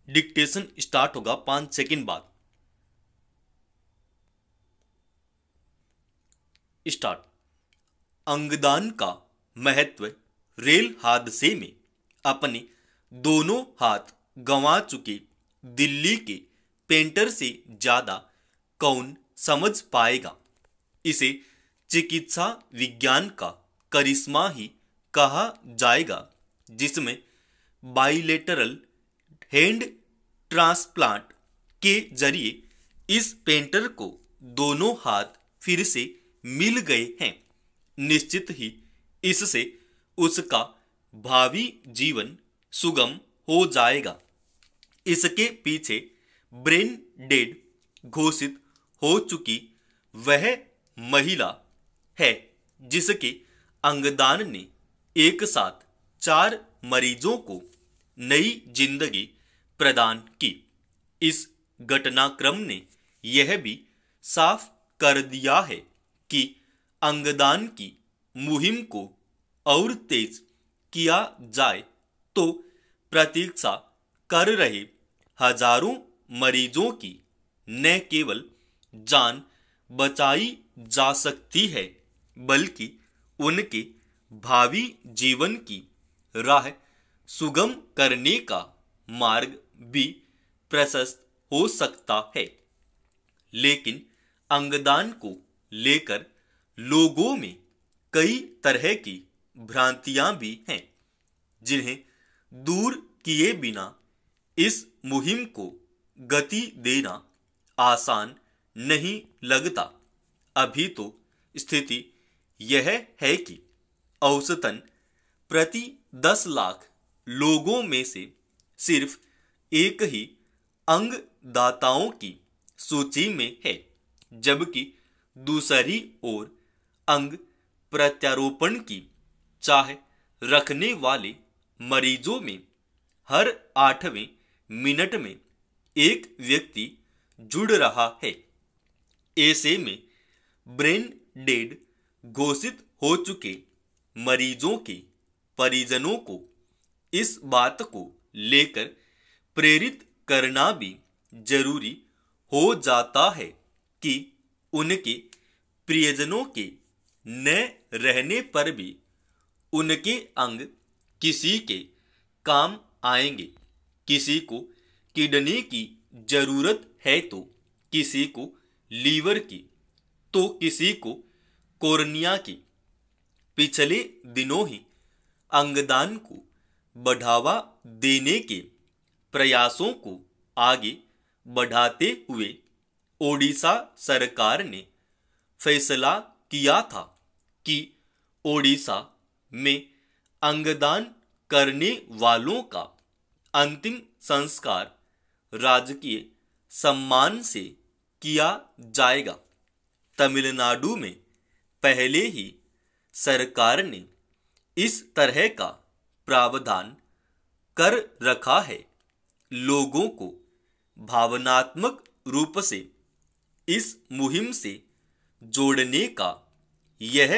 Dictation start होगा 5 second बाद। Start. अंगदान का महत्व। रेल हादसे में अपने दोनों हाथ गंवा चुके दिल्ली के पेंटर से ज्यादा कौन समझ पाएगा। इसे चिकित्सा विज्ञान का करिश्मा ही कहा जाएगा, जिसमें बाइलेटरल हैंड ट्रांसप्लांट के जरिए इस पेंटर को दोनों हाथ फिर से मिल गए हैं। निश्चित ही इससे उसका भावी जीवन सुगम हो जाएगा। इसके पीछे ब्रेन डेड घोषित हो चुकी वह महिला है जिसके अंगदान ने एक साथ 4 मरीजों को नई जिंदगी प्रदान की। इस घटनाक्रम ने यह भी साफ कर दिया है कि अंगदान की मुहिम को और तेज किया जाए तो प्रतीक्षा कर रहे हजारों मरीजों की न केवल जान बचाई जा सकती है, बल्कि उनके भावी जीवन की राह सुगम करने का मार्ग भी प्रशस्त हो सकता है। लेकिन अंगदान को लेकर लोगों में कई तरह की भ्रांतियां भी हैं, जिन्हें दूर किए बिना इस मुहिम को गति देना आसान नहीं लगता। अभी तो स्थिति यह है कि औसतन प्रति 10 लाख लोगों में से सिर्फ एक ही अंगदाताओं की सूची में है, जबकि दूसरी ओर अंग प्रत्यारोपण की चाह रखने वाले मरीजों में हर 8वें मिनट में एक व्यक्ति जुड़ रहा है। ऐसे में ब्रेन डेड घोषित हो चुके मरीजों के परिजनों को इस बात को लेकर प्रेरित करना भी जरूरी हो जाता है कि उनके प्रियजनों के न रहने पर भी उनके अंग किसी के काम आएंगे। किसी को किडनी की जरूरत है तो किसी को लीवर की, तो किसी को कॉर्निया की। पिछले दिनों ही अंगदान को बढ़ावा देने के प्रयासों को आगे बढ़ाते हुए ओडिशा सरकार ने फैसला किया था कि ओडिशा में अंगदान करने वालों का अंतिम संस्कार राजकीय सम्मान से किया जाएगा। तमिलनाडु में पहले ही सरकार ने इस तरह का प्रावधान कर रखा है। लोगों को भावनात्मक रूप से इस मुहिम से जोड़ने का यह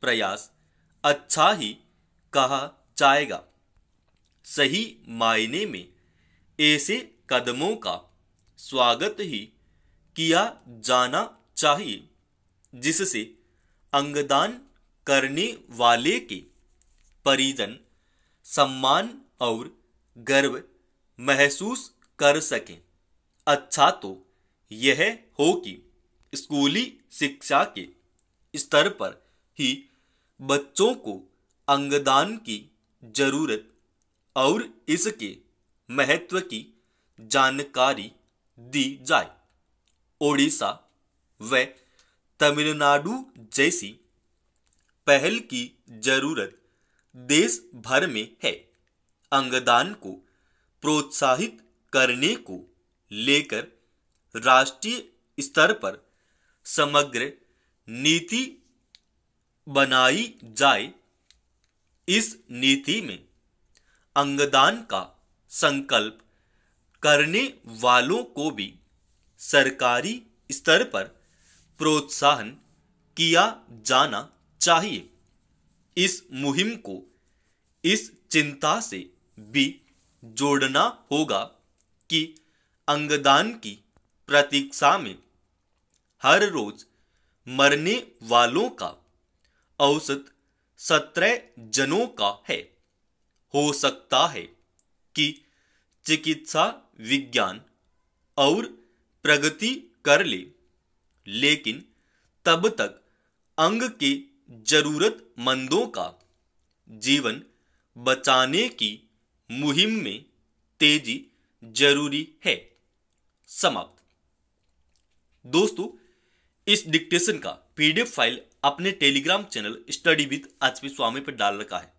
प्रयास अच्छा ही कहा जाएगा। सही मायने में ऐसे कदमों का स्वागत ही किया जाना चाहिए, जिससे अंगदान करने वाले के परिजन सम्मान और गर्व महसूस कर सकें। अच्छा तो यह हो कि स्कूली शिक्षा के स्तर पर ही बच्चों को अंगदान की जरूरत और इसके महत्व की जानकारी दी जाए। ओडिशा व तमिलनाडु जैसी पहल की जरूरत देश भर में है। अंगदान को प्रोत्साहित करने को लेकर राष्ट्रीय स्तर पर समग्र नीति बनाई जाए। इस नीति में अंगदान का संकल्प करने वालों को भी सरकारी स्तर पर प्रोत्साहन किया जाना चाहिए। इस मुहिम को इस चिंता से भी जोड़ना होगा कि अंगदान की प्रतीक्षा में हर रोज मरने वालों का औसत 17 जनों का है। हो सकता है कि चिकित्सा विज्ञान और प्रगति कर ले, लेकिन तब तक अंग के जरूरतमंदों का जीवन बचाने की मुहिम में तेजी जरूरी है। समाप्त। दोस्तों, इस डिक्टेशन का पीडीएफ फाइल अपने Telegram channel study with HP Swami पर डाल रखा है।